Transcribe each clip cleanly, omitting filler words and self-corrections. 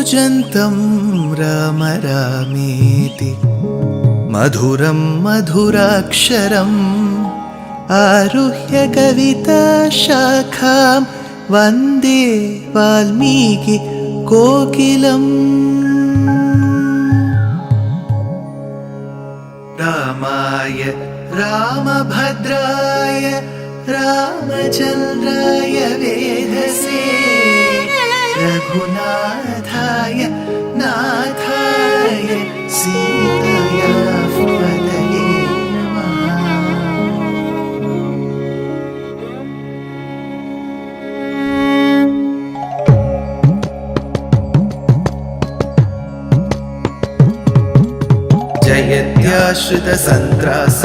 कूजन्तं राम रामेति मधुरं मधुराक्षरम् आरुह्य कविताशाखां वन्दे वाल्मीकि कोकिलम्। रामाय रामभद्राय रामचन्द्राय वेधसे रघुनाथाय नाथाय सीताया पतये नमः। जयत्याश्रितसन्त्रास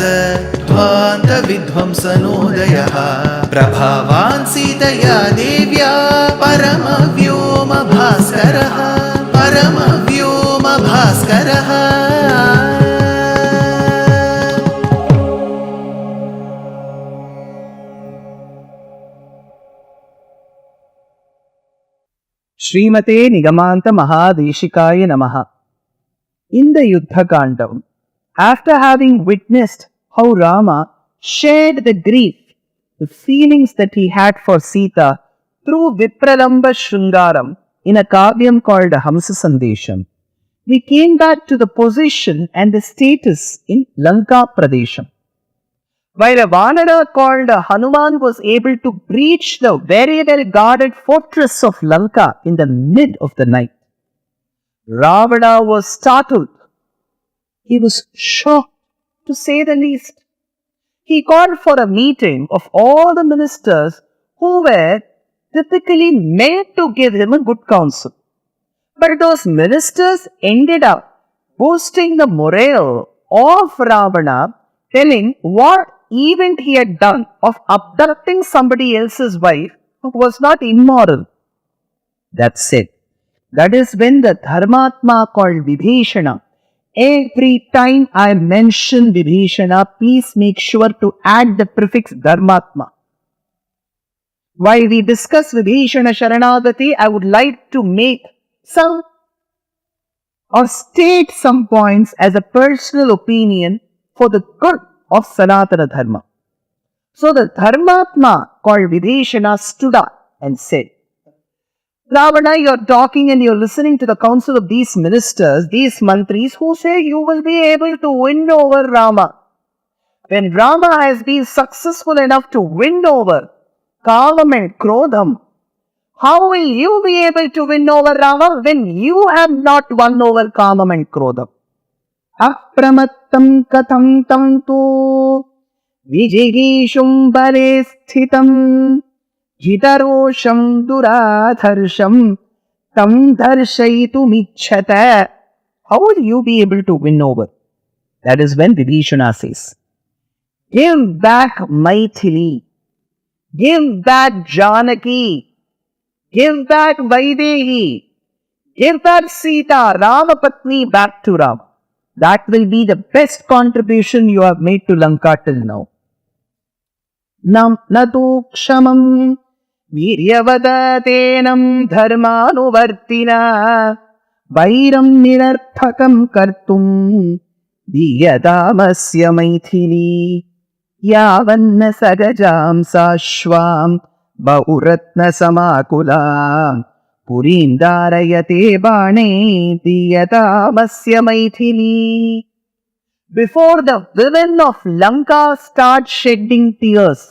ध्वान्तविध्वंसनोदयः प्रभावान् सीतया देव्या परमव्योमभास्करः परमव्योमभास्करः। श्रीमते निगमान्त महादेशिकाय नमः. In the Yuddha Kanda, after having witnessed how Rama shared the grief, the feelings that he had for Seetā through Vipralamba Shringaram in a kavyam called Hamsa Sandesham, we came back to the position and the status in Lanka Pradesham. While a Vanara called Hanuman was able to breach the very well guarded fortress of Lanka in the mid of the night, Ravana was startled. He was shocked, to say the least. He called for a meeting of all the ministers who were typically meant to give him a good counsel. But those ministers ended up boosting the morale of Ravana, telling what event he had done of abducting somebody else's wife who was not immoral. That's it. That is when the Dharmatma called Vibhishana. Every time I mention Vibhishana, please make sure to add the prefix Dharmatma. While we discuss Vibhishana Sharanagati, I would like to make some or state some points as a personal opinion for the good of Sanatana Dharma. So the Dharmatma called Vibhishana stood up and said, Ravana, you're talking and you're listening to the counsel of these ministers, these mantris who say you will be able to win over Rama. When Rama has been successful enough to win over Kavam and Krodham, how will you be able to win over Rama when you have not won over Kamam and Krodham? Apramattam katham tamtu vijigishum bare sthitam Jitarosham duradharsham tam dharshayitumichhata. How will you be able to win over? That is when Vibhishana says, give back Maithili, give back Janaki, give back Vaidehi, give back Seetā, Rama Patni back to Rama. That will be the best contribution you have made to Lanka till now. Natu kshamam वीर्यवदतेनं धर्मानुवर्तिना वैरं निरर्थकं कर्तुं दीयतामस्य मैथिली यावन्न सगजां साश्वां बहुरत्नसमाकुलां पुरीं धारयते बाणे दीयतामस्य Maithili. Before the women of Lanka start shedding tears,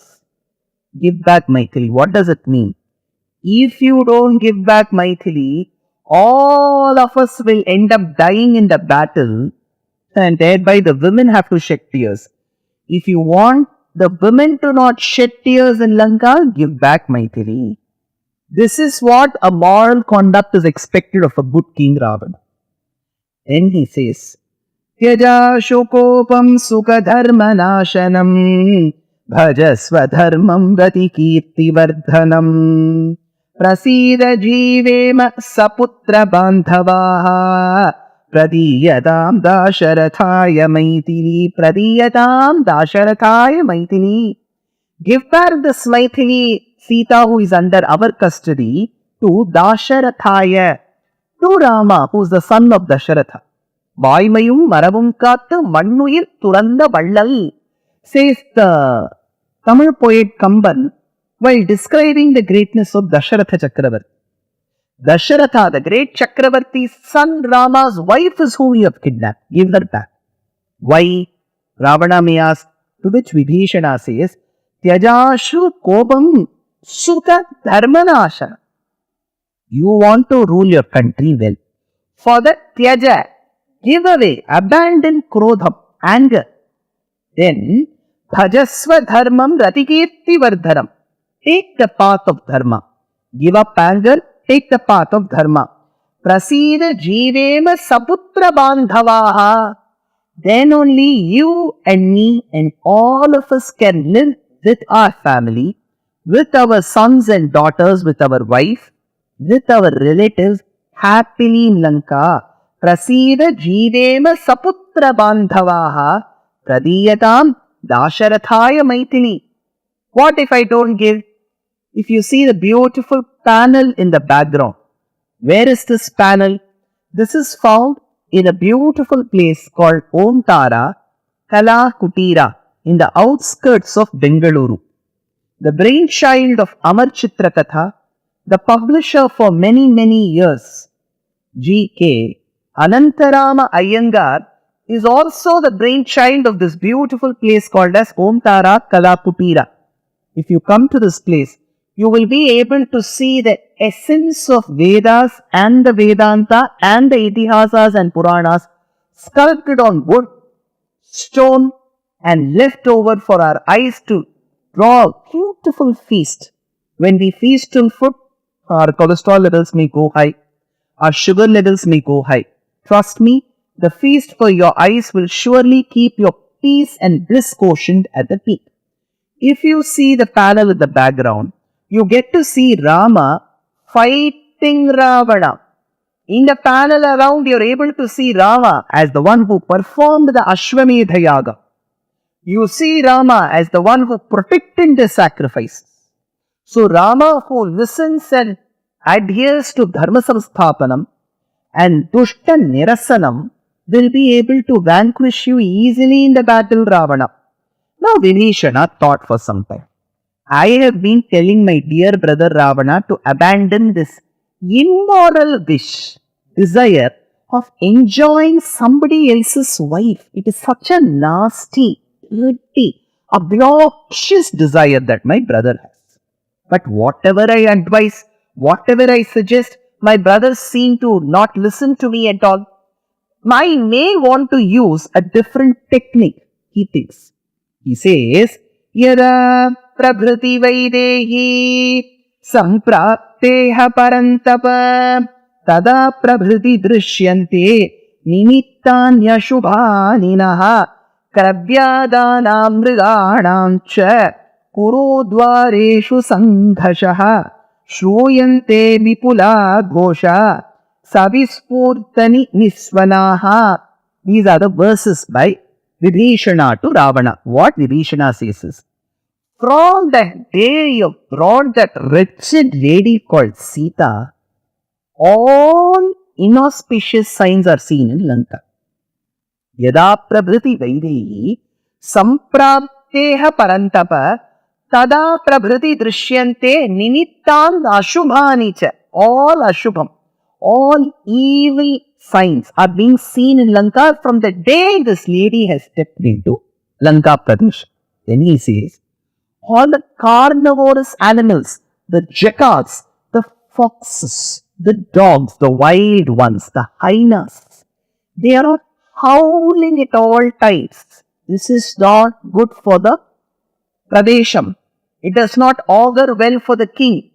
give back Maithili. What does it mean? If you don't give back Maithili, all of us will end up dying in the battle, and thereby the women have to shed tears. If you want the women to not shed tears in Lanka, give back Maithili. This is what a moral conduct is expected of a good king Ravana. Then he says, Tyaja shukopam sukadharmanashanam Bhajasva-dharmam rati-kirti-vardhanam Prasida-jivema saputra-bandhavaha Pradiyatam Dasharathaya Maithili Pradiyatam Dasharathaya Maithili. Give back this Maithili Seetā who is under our custody to Dasharathaya, to Rama, who is the son of Dasharatha. Vaimayum maravum kattu mannuyir turanda vallal, says the Tamil poet Kamban while describing the greatness of Dasharatha Chakravarti. Dasharatha, the great Chakravarti's son, Rama's wife is whom you have kidnapped. Give her back. Why? Ravana may ask, to which Vibhishana says, Tyajashu kobam suta dharmanasha. You want to rule your country well. For that, Tyaja, give away, abandon krodham, anger. Then, bhajasva dharmam ratikirti vardharam. Take the path of dharma. Give up anger, take the path of dharma. Prasida jivema saputra bandhavaha. Then only you and me and all of us can live with our family, with our sons and daughters, with our wife, with our relatives, happily in Lanka. Prasida jivema saputra bandhavaha. Pradiyatam dasharathaya maitini. What if I don't give? If you see the beautiful panel in the background, where is this panel? This is found in a beautiful place called Omtara Kala Kutira in the outskirts of Bengaluru. The brainchild of Amar Chitrakatha, the publisher for many years, G.K. Anantarama Iyengar, is also the brainchild of this beautiful place called as Omtara Kala Kutira. If you come to this place, you will be able to see the essence of Vedas and the Vedanta and the Itihasas and Puranas sculpted on wood, stone and left over for our eyes to draw a beautiful feast. When we feast on food, our cholesterol levels may go high, our sugar levels may go high. Trust me, the feast for your eyes will surely keep your peace and bliss quotient at the peak. If you see the panel in the background, you get to see Rama fighting Ravana. In the panel around, you are able to see Rama as the one who performed the Ashwamedha Yaga. You see Rama as the one who protected the sacrifices. So Rama, who listens and adheres to Dharma Samsthapanam and Dushta Nirasanam, will be able to vanquish you easily in the battle Ravana. Now Vibhishana thought for some time. I have been telling my dear brother Ravana to abandon this immoral wish, desire of enjoying somebody else's wife. It is such a nasty, dirty, obnoxious desire that my brother has. But whatever I advise, whatever I suggest, my brothers seem to not listen to me at all. I may want to use a different technique, he thinks. He says, Yada prabhriti vaidehi samprapteha parantapa tada prabhriti drishyante nimittanya shubhaninaha krabhyadanam mriganam cha purodvareshu sanghashaha shruyante vipula ghosha savispurtani nisvanaha. These are the verses by Vibhishana to Ravana. What Vibhishana says is, from the day you brought that wretched lady called Seetā, all inauspicious signs are seen in Lanka. Yada prabhriti vaidehi samprapteha parantapa tada prabhriti drishyante ninittang ashubhani cha. All ashubham, all evil signs are being seen in Lanka from the day this lady has stepped into Lanka Pradesh. Then he says, all the carnivorous animals, the jackals, the foxes, the dogs, the wild ones, the hyenas, they are all howling at all times. This is not good for the Pradesham. It does not augur well for the king.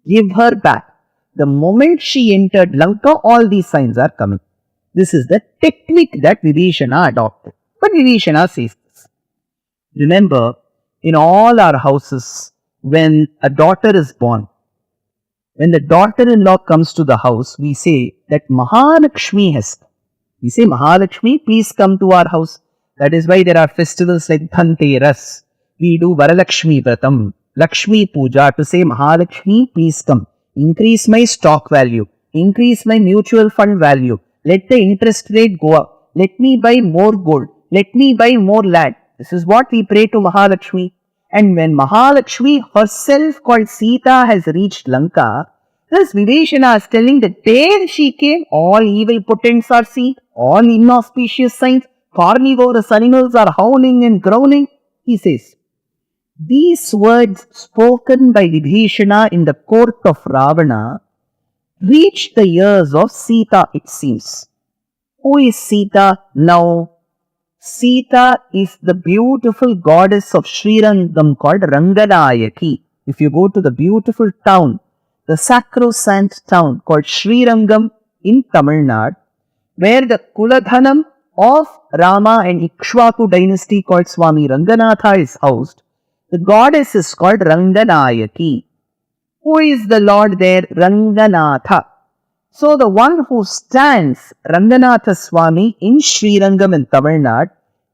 Give her back. The moment she entered Lanka, all these signs are coming. This is the technique that Vibhishana adopted. But Vibhishana says this. Remember, in all our houses, when a daughter is born, when the daughter-in-law comes to the house, we say that Mahalakshmi has come. We say, Mahalakshmi, please come to our house. That is why there are festivals like Dhanteras. We do Varalakshmi Vratam, Lakshmi Puja to say, Mahalakshmi, please come. Increase my stock value, increase my mutual fund value. Let the interest rate go up. Let me buy more gold. Let me buy more land. This is what we pray to Mahalakshmi. And when Mahalakshmi herself called Seetā has reached Lanka, this Vibhishana is telling that there she came, all evil potents are seen, all inauspicious signs, carnivorous animals are howling and growling. He says, these words spoken by Vibhishana in the court of Ravana reached the ears of Seetā, it seems. Who is Seetā now? Seetā is the beautiful goddess of Srirangam called Ranganayaki. If you go to the beautiful town, the sacrosanct town called Srirangam in Tamil Nadu, where the Kuladhanam of Rama and Ikshvaku dynasty called Swami Ranganatha is housed, the goddess is called Ranganayaki. Who is the Lord there? Ranganatha. So the one who stands, Ranganatha Swami in Srirangam in Tamil Nadu,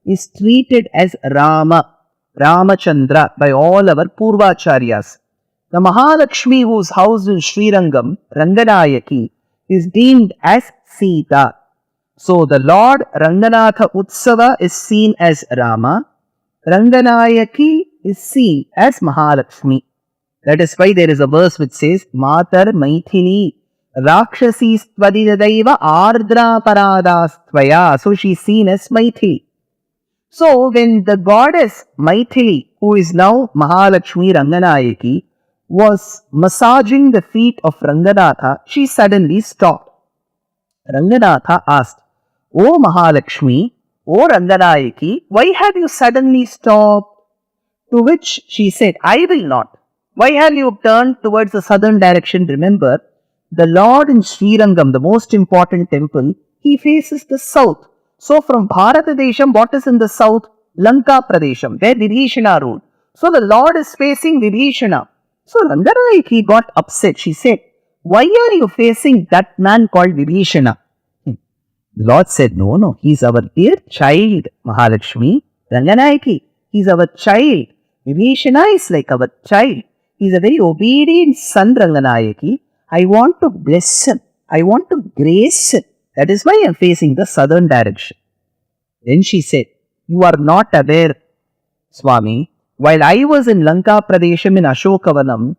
is treated as Rama, Ramachandra by all our Purvacharyas. The Mahalakshmi who is housed in Srirangam, Ranganayaki, is deemed as Seetā. So the Lord Ranganatha Utsava is seen as Rama, Ranganayaki is seen as Mahalakshmi. That is why there is a verse which says, Matar Maithili Rakshasi Stvadidadaiva Ardra Paradastvaya. So she is seen as Maithili. So when the goddess Maithili, who is now Mahalakshmi Ranganayaki, was massaging the feet of Ranganatha, she suddenly stopped. Ranganatha asked, O Mahalakshmi, O Ranganayaki, why have you suddenly stopped? To which she said, I will not. Why have you turned towards the southern direction? Remember, the Lord in Srirangam, the most important temple, he faces the south. So from Bharatadesham, what is in the south? Lanka Pradesham, where Vibhishana ruled. So the Lord is facing Vibhishana. So Ranganayaki got upset. She said, why are you facing that man called Vibhishana? The Lord said, no, he is our dear child, Mahalakshmi. Ranganayaki, he is our child. Vibhishana is like our child. He is a very obedient son, Ranganayaki. I want to bless him. I want to grace him. That is why I am facing the southern direction. Then she said, you are not aware, Swami. While I was in Lanka Pradesham in Ashokavanam,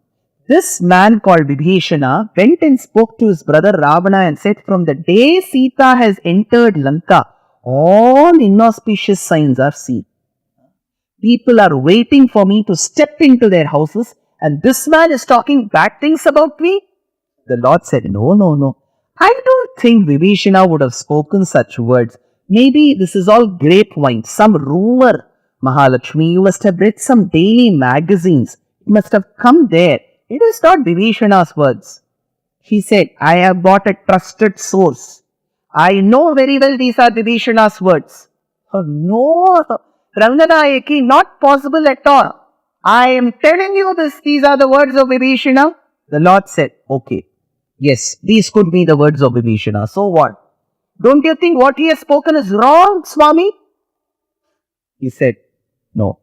this man called Vibhishana went and spoke to his brother Ravana and said, from the day Seetā has entered Lanka, all inauspicious signs are seen. People are waiting for me to step into their houses, and this man is talking bad things about me? The Lord said, no. I don't think Vibhishana would have spoken such words. Maybe this is all grapevine, some rumor. Mahalakshmi, you must have read some daily magazines. It must have come there. It is not Vibhishana's words. She said, I have got a trusted source. I know very well these are Vibhishana's words. Oh, no, Ranganayaki, not possible at all. I am telling you this, these are the words of Vibhishana. The Lord said, okay, yes, these could be the words of Vibhishana. So what? Don't you think what he has spoken is wrong, Swami? He said, no.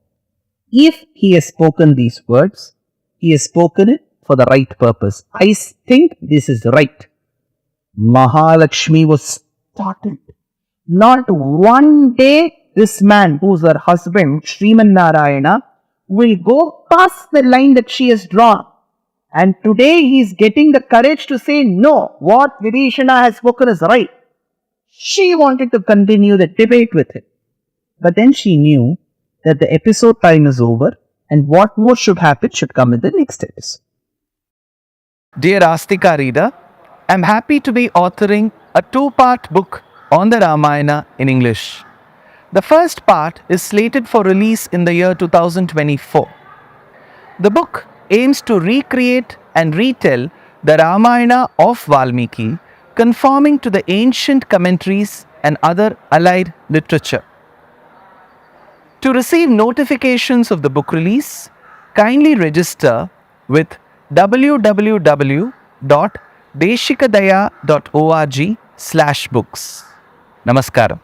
If he has spoken these words, he has spoken it for the right purpose. I think this is right. Mahalakshmi was startled. Not one day this man, who is her husband, Sriman Narayana, will go past the line that she has drawn. And today he is getting the courage to say, no, what Vibhishana has spoken is right. She wanted to continue the debate with him. But then she knew that the episode time is over and what more should happen should come in the next episode. Dear Astika reader, I am happy to be authoring a 2-part book on the Ramayana in English. The first part is slated for release in the year 2024. The book aims to recreate and retell the Ramayana of Valmiki, conforming to the ancient commentaries and other allied literature. To receive notifications of the book release, kindly register with www.deshikadaya.org/books. Namaskaram.